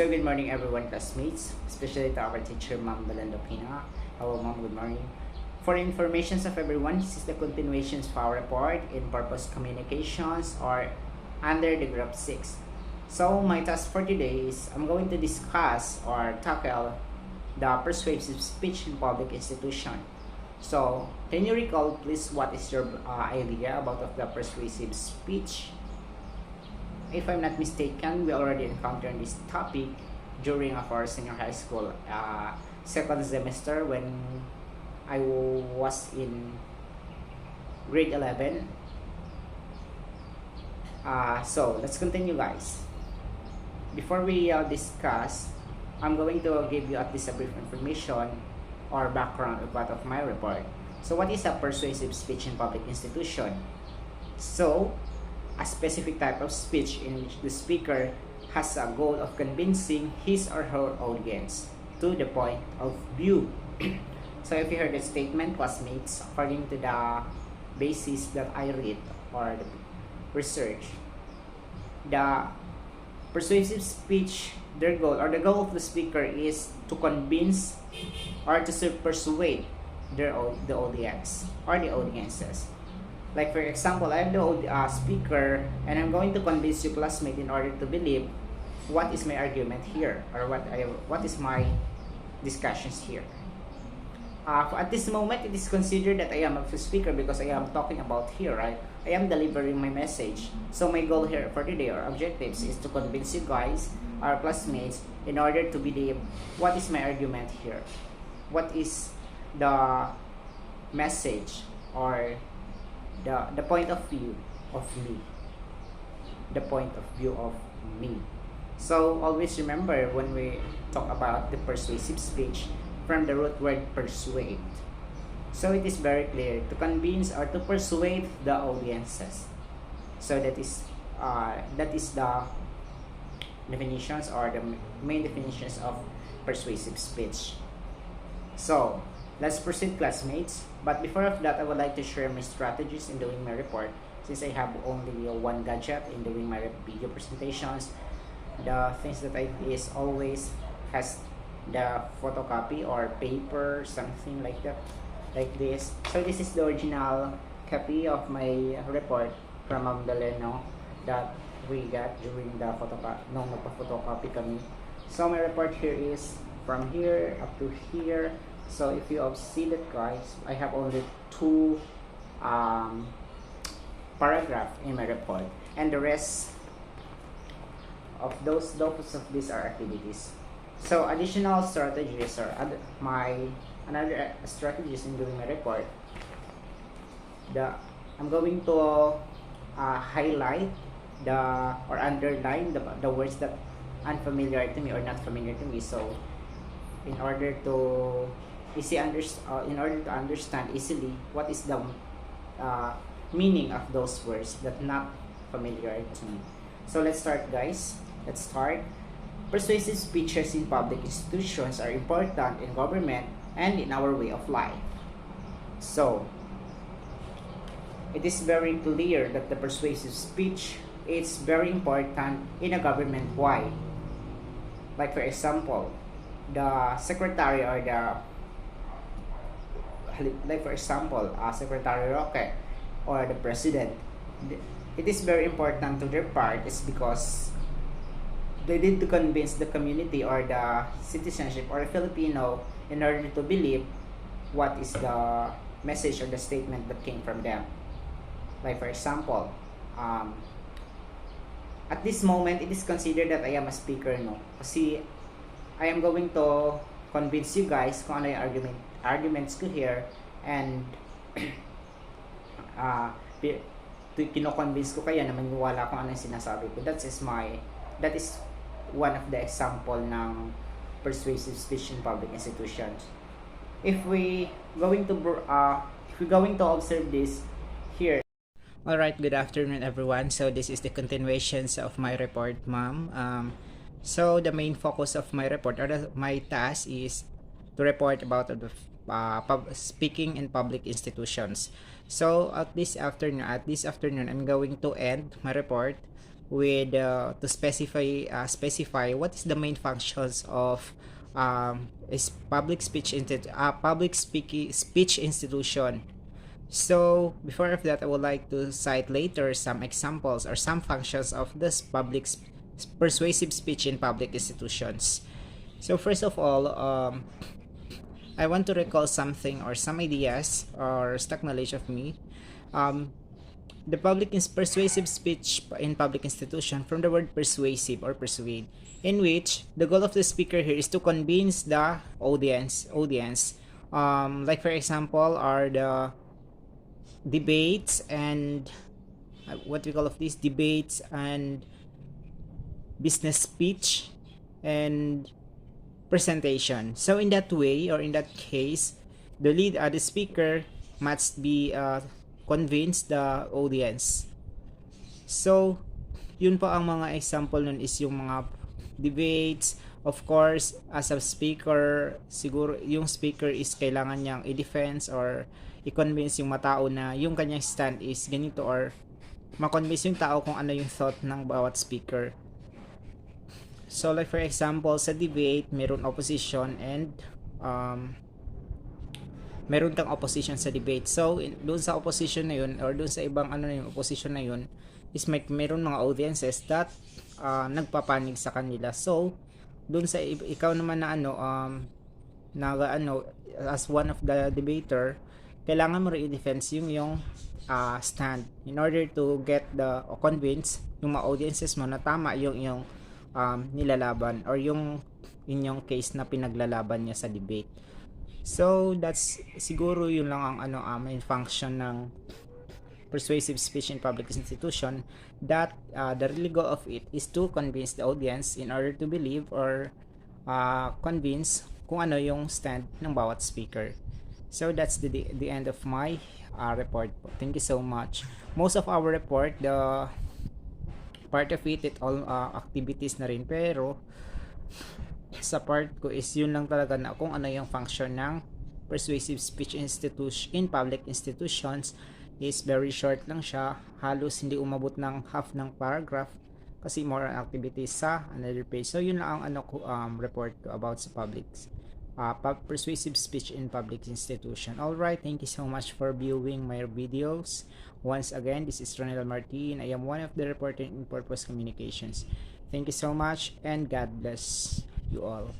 So good morning everyone, classmates, especially to our teacher, Ma'am Belendo Pina. Hello Ma'am, good morning. For information of everyone, this is the continuations of our report in purpose communications or under the group 6. So my task for today is I'm going to discuss or tackle the persuasive speech in public institution. So can you recall please what is your idea about of the persuasive speech? If I'm not mistaken, we already encountered this topic during our senior high school second semester when I was in grade 11. So let's continue, guys. Before we discuss, I'm going to give you at least a brief information or background about of my report. So what is a persuasive speech in public institution? So a specific type of speech in which the speaker has a goal of convincing his or her audience to the point of view. So if you heard the statement, classmates, according to the basis that I read or the research, the persuasive speech, their goal or the goal of the speaker is to convince or to persuade the audience or the audiences. Like for example, I'm the speaker and I'm going to convince you classmate in order to believe what is my argument here or what is my discussions here. At this moment, it is considered that I am a speaker because I am talking about here, right? I am delivering my message. So my goal here for today or objectives is to convince you guys, our classmates, in order to believe what is my argument here. What is the message or the point of view of me. The point of view of me. So always remember when we talk about the persuasive speech from the root word persuade. So it is very clear to convince or to persuade the audiences. So that is the definitions or the main definitions of persuasive speech. So let's proceed, classmates. But before of that, I would like to share my strategies in doing my report. Since I have only one gadget in doing my video presentations, the things that I is always has the photocopy or paper, something like that, like this. So this is the original copy of my report from Magdaleno that we got during the photocopy kami. So my report here is from here up to here. So if you have seen it, guys, I have only two paragraph in my report, and the rest of those of these are activities. So additional strategies or another strategies in doing my report. I'm going to highlight or underline the words that unfamiliar to me or not familiar to me. So in order to understand easily what is the meaning of those words that not familiar to me. So let's start, guys. Let's start. Persuasive speeches in public institutions are important in government and in our way of life. So it is very clear that the persuasive speech is very important in a government. Why? Like for example, the secretary or Secretary Roque or the president, it is very important to their part is because they need to convince the community or the citizenship or Filipino in order to believe what is the message or the statement that came from them. Like for example, at this moment, it is considered that I am a speaker, no? Kasi I am going to convince you guys kung ano yung arguments ko here, and kino-convince ko kayo na maniwala kung ano yung sinasabi ko. That is one of the example ng persuasive speech in public institutions. If we going to observe this here. Alright, good afternoon everyone. So this is the continuations of my report, ma'am. So the main focus of my report or my task is to report about the speaking in public institutions. So at this afternoon, I'm going to end my report to specify what is the main functions of is speech institution. So before of that, I would like to cite later some examples or some functions of this persuasive speech in public institutions. So first of all, I want to recall something or some ideas or stock knowledge of me. Um, the public is persuasive speech in public institution from the word persuasive or persuade, in which the goal of the speaker here is to convince the audience. Like for example, are the debates and what we call of these debates and business speech and presentation. So in that way or in that case, the speaker must be convince the audience. So yun po ang mga example nun is yung mga debates. Of course, as a speaker, siguro yung speaker is kailangan niyang i-defense or i-convince yung matao na yung kanyang stand is ganito or ma-convince yung tao kung ano yung thought ng bawat speaker. So like for example, sa debate, meron opposition and meron kang opposition sa debate. So doon sa opposition na yun or doon sa ibang ano na yung opposition na yun is meron mga audiences that nagpapanig sa kanila. So doon sa ikaw naman na as one of the debater, kailangan mo rin i-defense yung stand in order to get the convince yung mga audiences mo na tama yung nilalaban or yung inyong case na pinaglalaban niya sa debate. So that's siguro yun lang ang main function ng persuasive speech in public institution, that the real goal of it is to convince the audience in order to believe or convince kung ano yung stand ng bawat speaker. So that's the end of my report po. Thank you so much. Most of our report, the part of it all activities na rin, pero sa part ko is yun lang talaga na kung ano yung function ng persuasive speech institution in public institutions. Is very short lang siya, halos hindi umabot ng half ng paragraph kasi more activities sa another page. So yun lang ang report ko about sa persuasive speech in public institution. Alright, thank you so much for viewing my videos. Once again, this is Ronel Martin. I am one of the reporter in Purpose Communications. Thank you so much and God bless you all.